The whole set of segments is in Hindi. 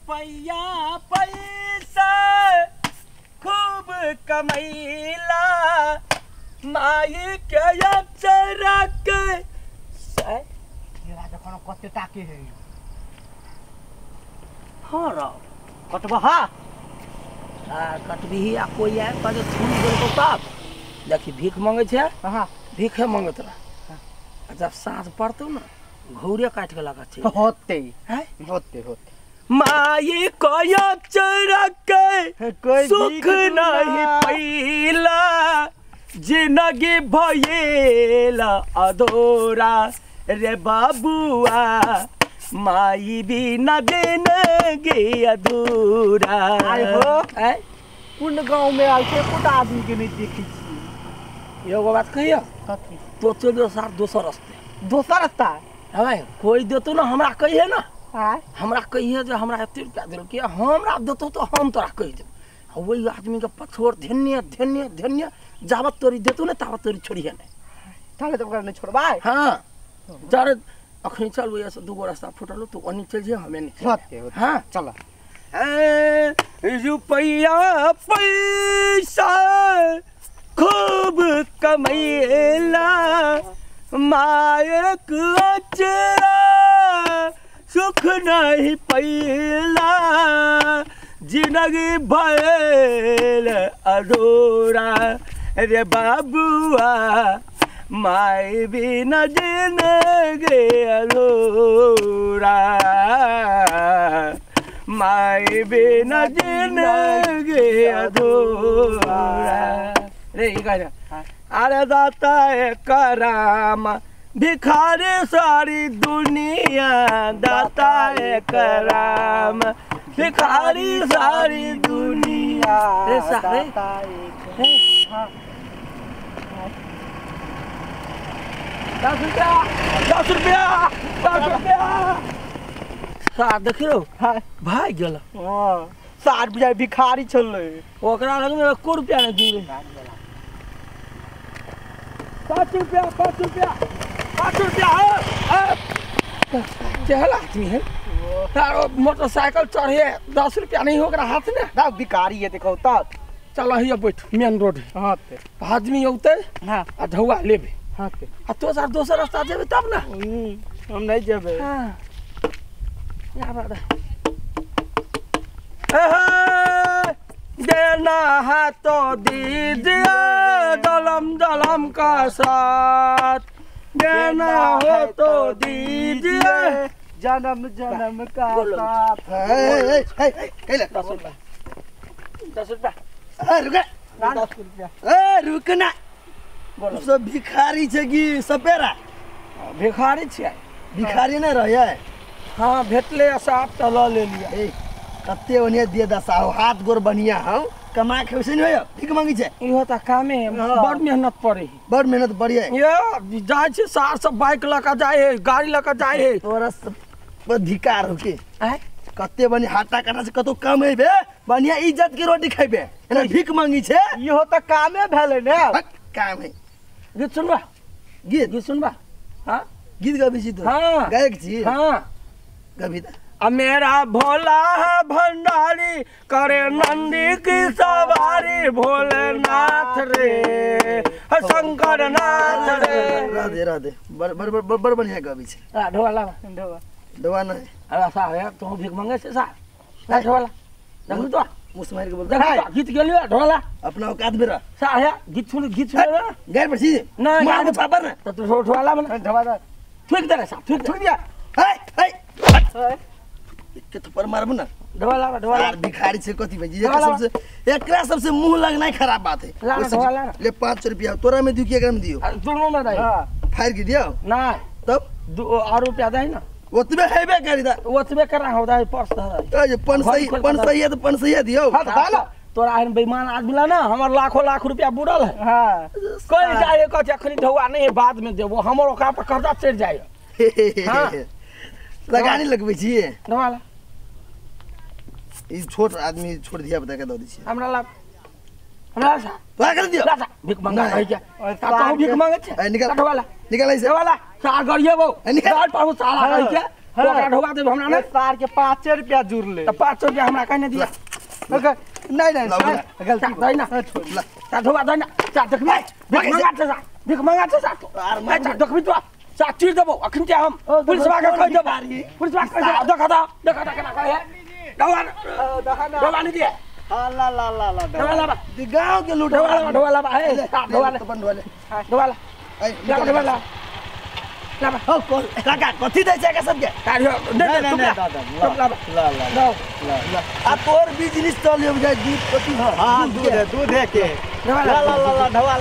रुपया पैसा खूब कमैला माई के अक्षरा के ये देखो कते टाके है हाँ रा कटबा हा कटबी ही आ कोई आए कहे छूट देल को तब देखी भीख मांगे छे हां भीख मांगत रहा जब सांस पड़तो ना घौरे काट के लगा छे होते हैं होते माई कोया चरा के सुख नहीं पैला जिंदगी भयेला अधूरा रे बाबुआ माई बिना जिंदगी अधूरा आय हो कुन गांव में आल के कुट आदमी के नहीं देखी छी एगो बात कहियो कथी तो चलो सार दोसर रास्ते दोसर रास्ता है कोई देतो ना हमरा कहिए ना हां हमरा कहिए जो हमरा एते रुपया देल के हमरा देतो तो हम तोरा कह देब वही आदमी के पछोर धन्य धन्य धन्य जावत तोरी देतो ना तावत तोरी छोड़िए नहीं ताले तो नहीं छोड़बाई हां जर अखनी चल ऐसे दूगो रास्ता फुटलो तो ओनी चल जे हमें नहीं होते हां चल रुपया पैसा खूब कमैला मायक अचरा सुख नहीं पैला जिंदगी भयल अधूरा रे बाबुआ माई बिना जिंदगी अधूरा माई बिना जिंदगी अधूरा रे अरे दाता कराम भिखारी सारी दुनिया दाता कराम भिखारी सारी दुनिया रे सारे 10 रुपया 10 रुपया 10 रुपया सार देखियो भाई गेल हां सार बुझाय भिखारी छलै ओकरा लग में 1 रुपया नहीं दूरे 5 रुपया 5 रुपया 5 रुपया चला आदमी है मोटरसाइकिल चढ़े 10 रुपया नहीं होगा हाथ में ना भिखारी है देखो तब चल हिया बैठ मेन रोड हां आदमी औते हां आ ढौआ लेबे हां आ तो सर दोसर रास्ता जेबे तब ना हम नहीं जेबे हां या बात देना है तो दीजिए दलम दलम का साथ देना हो तो दीजिए जन्म जन्म का साथ कैले 10 रुपया 10 रुपया रुक 10 रुपया रुक ना बोलो सब भिखारी छे कि सपेरा भिखारी छे भिखारी नहीं रहे हाँ भेटले साहब तो ल ले लिया कते ओने दे दसा हाथ गोर बढ़िया हौ कमा के वैसे नहीं हो ठीक मांगी छे इहो त कामे बड़ मेहनत पड़े बड़ मेहनत बढ़िया ये जाय छे सार सब बाइक लका जाय है गाड़ी लका जाय है तोरा सब अधिकार हो के हैं कते बनी हाटा काटा से कतो कम है बे बढ़िया इज्जत के रोटी खाइबे एना भीख मांगी छे इहो त कामे भेले ने काम है गीत सुनबा गीत सुनबा हां गीत गाबी छी तो हां गायक छी हां कविता मेरा भोला है भंडारी करे नंदी की सवारी भोलेनाथ रे शंकर नाथ रे राधे राधे बड़ बढ़िया गाबी छे ढोला ढोवा नहीं अरे सा है तू भीख मांगे से सा ढोला देखू तो मुस्मार के बोल देखा गीत गेलियो ढोला अपना औकात में रह सा है गीत सुन ना गैर पर छी ना मार के पापर ना तो ढोला में ढोला ठीक दे सा ठीक दिया हाय के तो पर मारब ना ढोला यार भिखारी से कथि भाई एकरा सबसे मुंह लगना खराब बात है ले 5 रुपया तोरा में दियो कि एकरा में दियो दोनों में दे फायर के दियो ना तब 2 और रुपया दे ना ओतबे हेबे करी दा ओतबे करा होदा है पर्स दा ए जे पन सही है तो पन सही दियो हां डाला तोरा एहन बेईमान आदमी ला ना हमर लाखों लाख रुपया बुड़ल है हां कोई जाए कह अखनी ढौआ नहीं बाद में देबो हमर ओकरा पर कर्जा चढ़ जाए हां लगानी लगबै छी ढौला ई छोट आदमी छोड़ दिया बता के दो दी छी हमरा ला तो कर दियो भीख मांगा है क्या कहूं भीख मांगे छे निकल ढौला निकल ऐसे ढौला सार गरिए वो निकाल पाबो साला है क्या ओकरा ढोवा देब हमरा नहीं सार के 5 रुपया जुड़ ले तो 500 रुपया हमरा कहने दिया नहीं गलती दई ना ता ढोवा दई ना ता देखबे देख मंगा छ सा तो मैं देखबी तो सा चीर देबो अखन के हम पुलिस वाला कह देबो पुलिस वाला कह देबो देखा केना कहे ढोवा नहीं दिए ला ढोवा गांव के लूट ढोवा ए ढोवा हो काका कथि दै छै के सबके आ तोर बिजनेस चलियो बुझाय दूध कथि हां दूध है के ला ढवा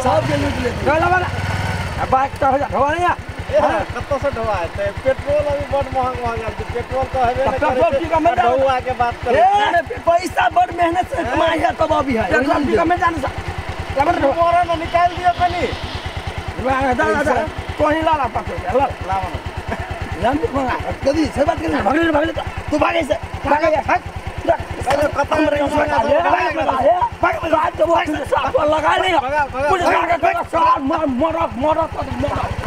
सब के लूट ले ढवा बाइक तो ढवा नहीं कत्तो से ढवा है पेट्रोल अभी बहुत महंगा हो गया पेट्रोल तो हेबे नहीं पेट्रोल की कमेंट ढवा के बात करे पैसा बड़ मेहनत से कमाई है तब अभी है पेट्रोल की कमेंट जाने सा मोरा न निकाल दियो कनी दादा कोनी लाला पाके ला लंबी मंगा कदी से बात कर भागले तू भागे से भाग पहले खत्म रे भाग तो वो साथ लगा ले पुलिस लगा के साथ मर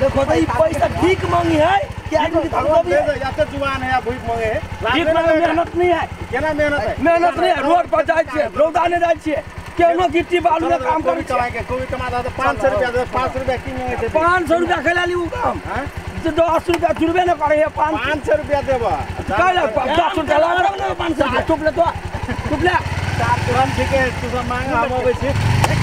देखो तो ये पैसा ठीक मांगी है क्या याते जुबान है भूख मांगे ठीक मेहनत नहीं है केना मेहनत नहीं है रोड पर जाय छे रौदाने जाय छे केनो गिट्टी बालू में काम करे चला के कोई कमाता तो 500 रुपया दे 500 रुपया की मांगे छे 500 रुपया खेला ली उ काम हां तो 10 रुपया जुर्बे न करे 500 रुपया देबा काला 10 रुपया लगा ना 500 चुप ले तुरंत ठीक है तू सब मांगा हम आवे छी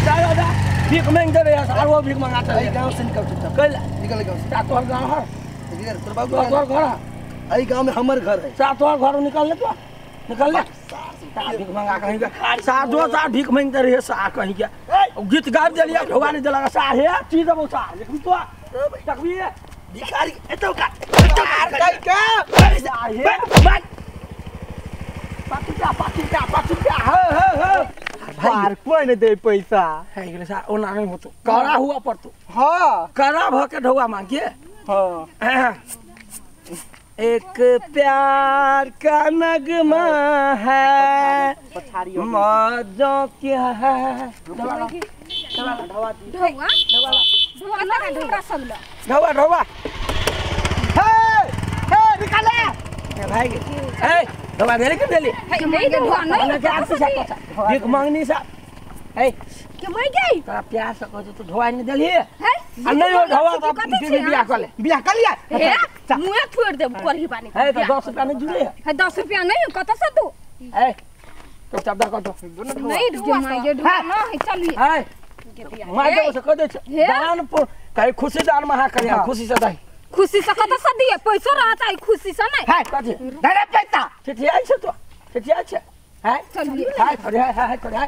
दादा भीख मांग दे रे यार वो भीख मांगाता है गांव से निकल चुप कल निकल गांव ता तोर गांव है से तोर बाबू घर आई गांव में हमर घर है सा तोर घर निकल ले तो निकल ले भीख मांगा कहीं का सा भीख मांगते रहे सा कहीं का गीत गाब दिलिया ढोवा नहीं दिला सा है चीज दबो सा देखबी तो देखबी भिखारी एतो का पाकिटा हे भाई कोई नहीं दे पैसा है गेले सा ओना नहीं होतो करा हुआ पर तो हां करा भ के ढोवा मांगे हां एक प्यार का नगमा है मौजों क्या है ढोवा हे निकाले भाई ए ढोवा दे के देली भीख मांगनी सा ए के भाई गई तोरा प्यार से कह तो ढोवा नहीं देली है नहीं हो ढोवा का बियाह कर लिया हे मुंह छोड़ दे कोरही पानी है तो 10 रुपया नहीं जुड़े है 10 रुपया नहीं कत से तू ए तो शब्द कह तो नहीं ढुआ ये ढुआ ना है चलिए है मार दे से कह दे दान कहीं खुशी दान महा करे खुशी से दई खुशी से कत से दिए पैसा रहता है खुशी से नहीं है कथि दादा पैसा ठिठिया छै तो ठिठिया छै है चलिए है करे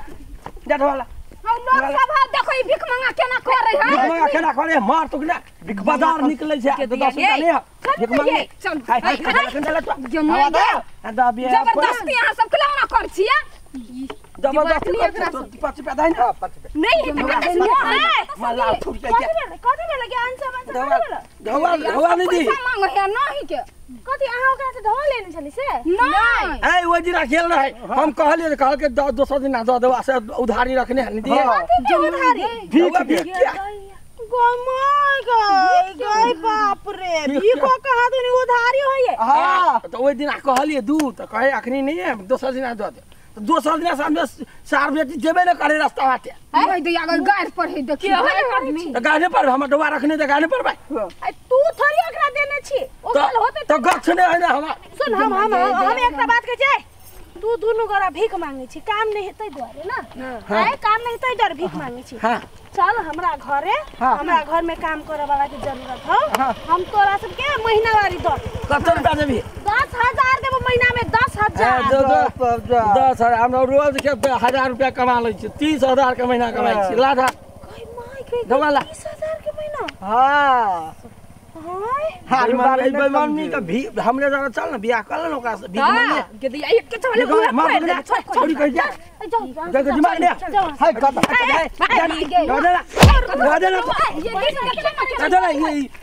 जट वाला हम लोग सब देखो ई भीख मांगा केना करे है भीख मांगा केना करे मार तो ना भीख बाजार निकले छै तो 10 रुपया नहीं भीख मांगे चल है कंडला तो हवा दे दबी जबरदस्ती यहां सब खिलौना कर छिए जबरदस्ती 5 रुपया दे ना 5 रुपया नहीं है माला छूट के कथि में लगे आंसर ढवा नहीं दी मांगो है नहीं के कथि अहाँ ओकरा से ढवा लेने छली से नहीं ए वो दिना खेल रहे हम कहलिए कहल के 200 दिन दे देवा से उधारी रखने नहीं दिए जो उधारी भीख क्या गई बाप रे भीखो कहा तूने उधारी होए हां तो वो दिन कहलिए दू तो कहे अखनी नहीं है 200 दिन दे दे तो 200 दिन सामने सार बेटी जेबे न करे रास्ता बाटे भाई तो अगर गाड़ पर है देखिए आदमी तो गाने पर हम डोवा रखने तो गाने पर भाई तू थोड़ी एकरा देने छी ओ कल होते तो गछ ने है ना हम सुन हम एकरा बात के जाय तू दोनों गोरा भीख मांगे छी काम नहीं हेतै द्वारे ना है काम नहीं हेतै द्वारे भीख मांगे छी हां चल हमरा घरे हमरा घर में काम करे वाला के जरूरत हो हम तोरा सब के महीनावारी दो कत रुपया देबी 10000 देबो महीना में 10000 10,000 हम रोज के 1000 रुपया कमा लै छी 30,000 के महीना कमाई छी लाधा कई माय के दवाला 20000 के महीना हां हाय बेईमानी का भी हमने जरा चल ना बियाह कर ले ओकरा से भीख मांगे के दिया एक के चले छोड़ी कह जा जग दिमाग दे हाय कत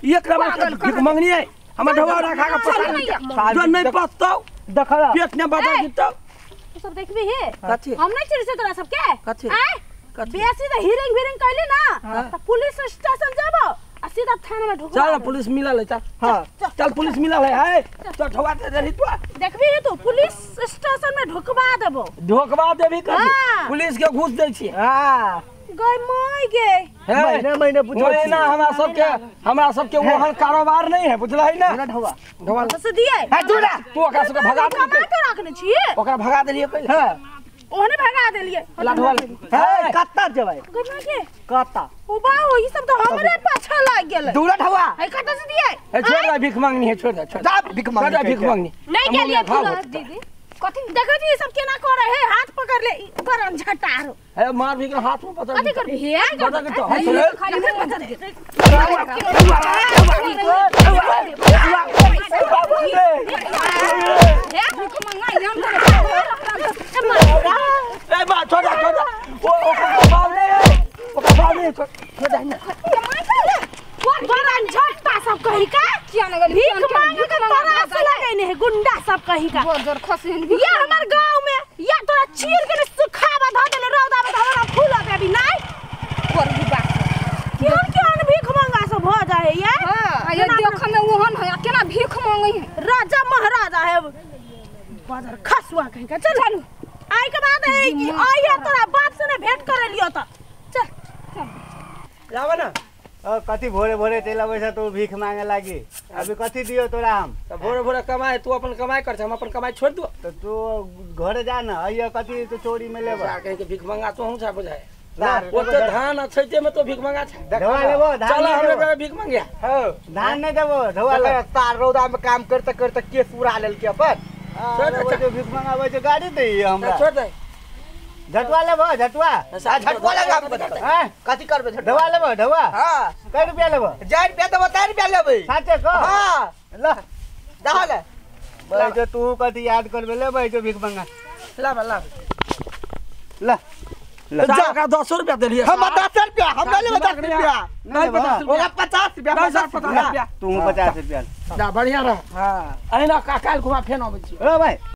ये क्रम भीख मांगनी है हम ढवा रखा का पता जो नहीं पछताओ देखला पेट ने बता दितो तू सब देखबी हे कथि हम नहीं चिड़ से तोरा सब के कथि बेसी त हिरिंग कइले ना त पुलिस स्टेशन जाबो आ सीधा थाना में ढुकवा चल पुलिस मिलल है चल हां चल पुलिस मिलल है तो ठवा दे रही तू देखबी तू पुलिस स्टेशन में ढुकवा देबो ढोकवा देबी कर हाँ। पुलिस के घूस दे छी हां गई मई गे महीने बुझो ना हमरा सबके ओहन कारोबार नहीं है बुझल है ना ढवा ढवा से दिए है तू ओकरा सबके भगा दे कमा के रखने छिए ओकरा भगा देलिए पहले हां ओहने भगा देलिए लाठवा है कत्ता जेबै गन्ना के कत्ता ओ बा हो ई सब तो हमरे पाछा लाग गेल दूरा ढवा है कत से दिए ए छोड़ दे भीख मांगनी है छोड़ दे जा भीख मांगनी भीख मांगनी नहीं गेलिए दीदी कथि देखै छी सब केना करे है हाथ पकड़ ले ऊपर झटारो है मार भी के हाथ में पता कथि कर हे पता के तो हाथ खाली पता दे ए बा छोड़ ओ बाप रे छोड़ दे ना झट्टा सब कही का भीख मांगे के तरास लगैने है गुंडा सब कही का जोर खसिन ये हमर गांव में या तोरा चीर के सुखावा ध देले रौदा में हमरा फूल पे अभी नहीं कर भी बात क्यों भीख मांगा सब हो जाए ये हां ये देख में ओहन है केना भीख मांगई है राजा महाराजा है बाजार खसुआ कहीं का चल चल आई के बाद है कि आई है तोरा बाप से ने भेंट करे लियो त चल जावा ना कथी भोरे भोरे तेला पैसा तू भीख मांगे लागी अभी कथी दियो तोरा हम तो भोरे भोरे कमाए तू अपन कमाई कर हम अपन कमाई छोड़ दो तो तू घरे जा ना आइए कथी तो चोरी में लेबा कहीं के भीख मांगा तो हूं बुझाए वो तो धान अच्छे में तो भीख मांगा था ढवा लेबो धान चल नहीं हमरे देबो। पे भीख मांगिया धान नहीं देबो ढवा ले तार रौदा में काम करते करते केस पूरा लेल के अपन जो भीख मांगावे जो गाड़ी दे हमरा छोड़ दे झटवा लेबो झटवा झटवा लगा बता हैं कथि करबे ढवा लेबो ढवा हां कै रुपया लेबो 4 रुपया तो 4 रुपया लेबै साचे को हां ल दहल भाई जो तू कथी याद करबे ले भाई जो भीख मांगा ला ला ल जा का 10 रुपया देलिए हम 10 रुपया हम ले 10 रुपया नहीं 50 रुपया 50 रुपया 50 रुपया तू 50 रुपया जा बढ़िया रह हां अहिना काल घुमा फेन आबै छी ओ भाई